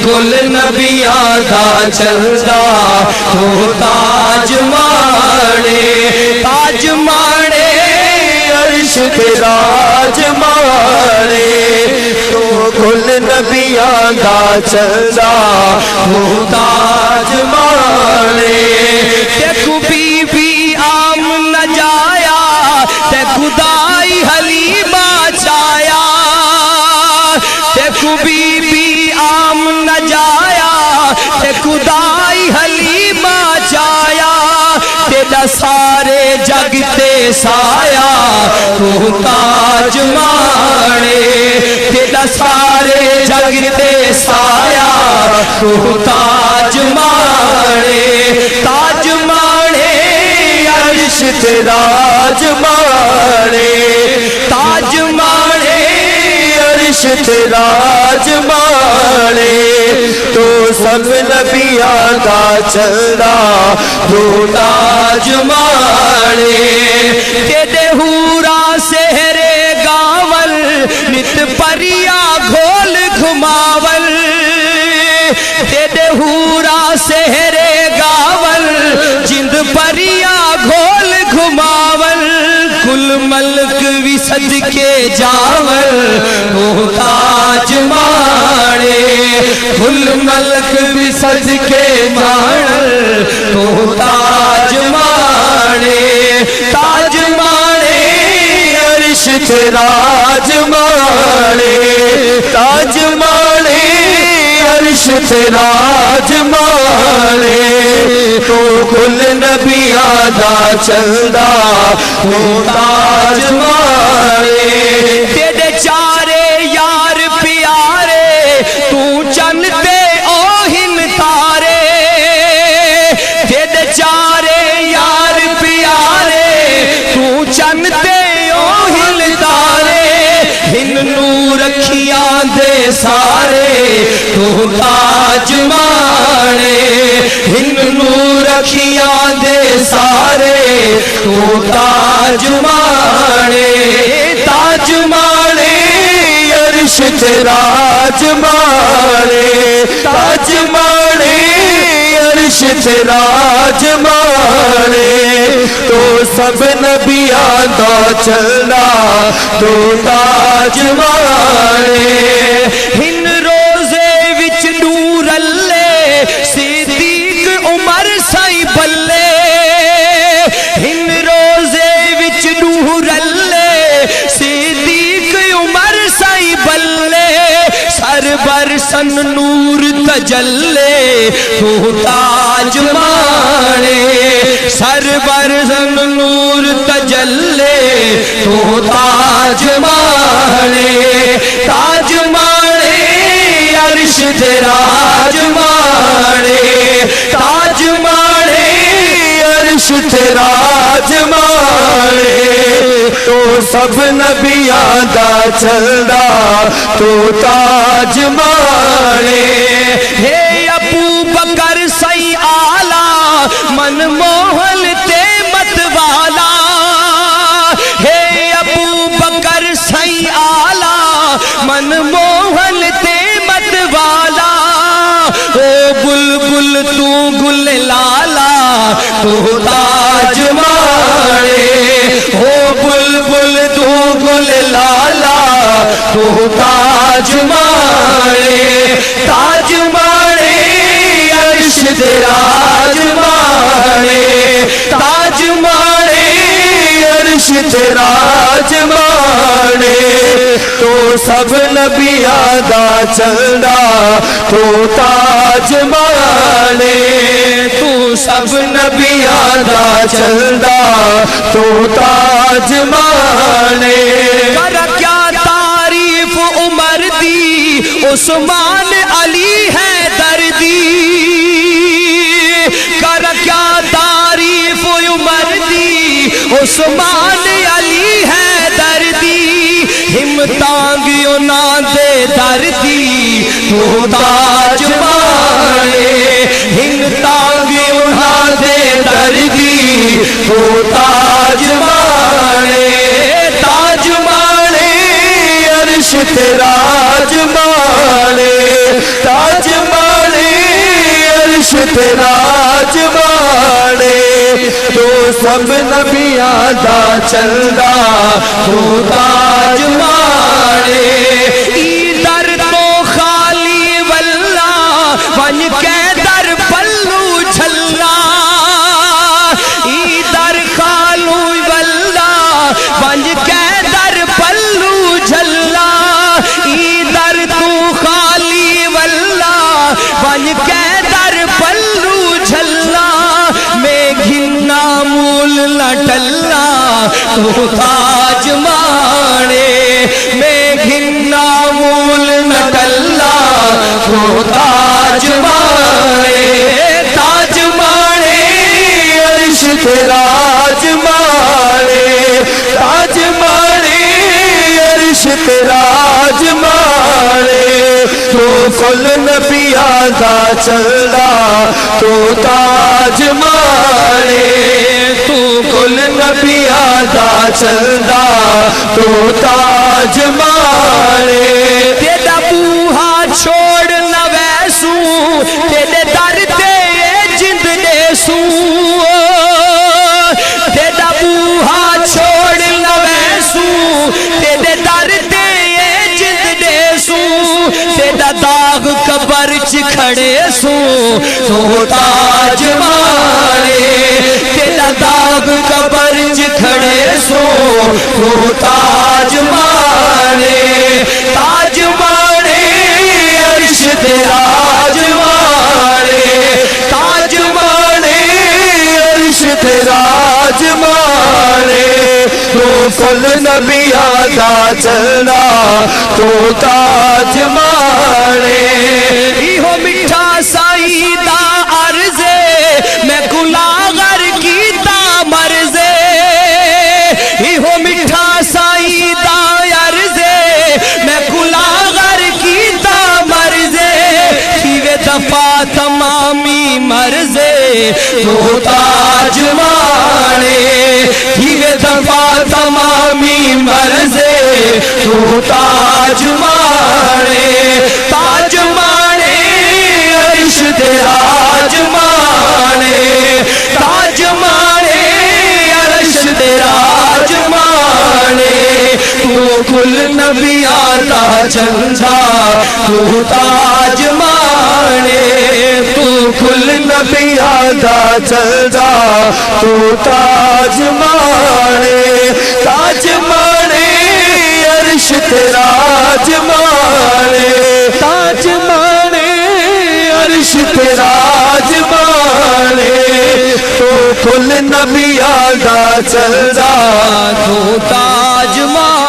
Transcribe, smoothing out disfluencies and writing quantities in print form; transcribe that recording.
कुल नबियां दा चलदा तू ताज माणे अर्श ते राज माणे तू कुल नबियां दा चलदा तू ताज माणे देखू बीबी आम न जाया ते खुदाई हलीमा चाया देखू बीबी आम न जाया ते खुदाई हलीमा चाया तेरा सारे जग ते साया तू ताज माणे तेरा सारे जग ते साया तू ताज माणे अर्श ते राज माणे ताज माणे अर्श ते राज माणे तो सब नबियां दा चलदा तू ताज माणे तेरे हूरा सेहरे गावल नित परिया घोल घुमावल तेरे हूरा सेहरे गावल जिंद परिया घोल घुमावल कुल मलक भी सज के जावल तू ताज माणे कुल मलक भी सज के जावल तू ताज माणे अर्श ते राज माणे ताज माणे अर्श ते राज माणे तू कुल नबियां दा चलदा तू ताज माणे तेरे चारे यार प्यारे तू चन ते ओहिन तारे तेरे चारे यार प्यारे तू चन ते ओहिन तारे हिन नूर रखियां दे सारे तू ताज माणे हिन नूर रखियां दे सारे तू ताज माणे अर्श ते राज माणे ताज माणे अर्श ते राज माणे तो सब नबियां दा चलदा तू ताज माणे हिन रोजे विच नूर अल्ले सिद्दीक उमर साई बल्ले हिन रोजे विच नूर अल्ले सिद्दीक उमर साई बल्ले सरबर सन नूर तजल्ले तू ताज माणे सरबर सन नूर तजल्ले तू ताज माणे अर्श ते राज माणे ताज माणे अर्श ते राज माणे तो सब नबियां दा चलदा तू ताज माणे हे अबू बकर सई आला मन मोहल ते मत वाला हे अबू बकर सई आला मन मोहल ते मत वाला ओ बुलबुल तू गुल लाला तू ताज माणे ओ बुलबुल तू गुल लाला तू ताज माणे अर्श ते राज माणे ताज माणे अर्श ते राज माणे तो सब नबियां दा चलदा तू ताज माणे तू सब नबियां दा चलदा तू ताज माणे कर क्या तारीफ उमर दी उस्मान अली है दर्दी कर क्या तारीफ उमर दी उस्मान अली है दर्दी हिम्मतांगियों ना दे दर्दी तू ताज माणे हिम्मतांगियों ना दे दर्दी तू ताज माणे अर्श ते राज माणे ताज ते राज माणे तू सब नबियां दा चलदा तू ताज माणे इधर तो खाली वल्ला बन के दर पल्लू झल्ला इधर खालू वल्ला बन के दर पल्लू झल्ला इधर तू खाली वल्ला बन के दर पल्लू झल्ला मैं घिन्ना मूल न टल्ला तू ताज माणे मैं घिन्ना मूल न टल्ला तू ताज माणे अर्श ते राज माणे ताज माणे अर्श ते राज माणे तू कुल नबियां दा चलदा तू ताज माणे तू कुल नबियां दा चलदा तू ताज माणे तेरा बूहा छोड़ न वैसू तेरे दर ते जिंद देसू तेरा बूहा छोड़ न वैसू तेरे दर ते जिंद देसू तेरा दाग कबर च खड़े सू तू ताज माणे तेरा दाग कबर च खड़े सू तू ताज माणे अर्श ते राज माणे ताज माणे अर्श ते राज माणे तू कुल नबियां दा चलदा तू ताज माणे इहो मिठा साई दा अर्ज़े मैं गुलागर कीता मर्ज़े इहो मिठा साई दा अर्ज़े मैं गुलागर कीता मर्ज़े थीवे दफा तमामी मर्ज़े तू ताज माणे थीवे दफा तमामी मर्ज़े तू ताज माणे अर्श ते राज माणे ताज माणे अर्श ते राज माणे तू कुल नबियां दा चलदा तू ताज माणे तू कुल नबियां दा चलदा तू ताज माणे अर्श ते राज माणे ताज माणे अर्श ते राज माणे तू कुल नबियां दा चलदा तू ताज माणे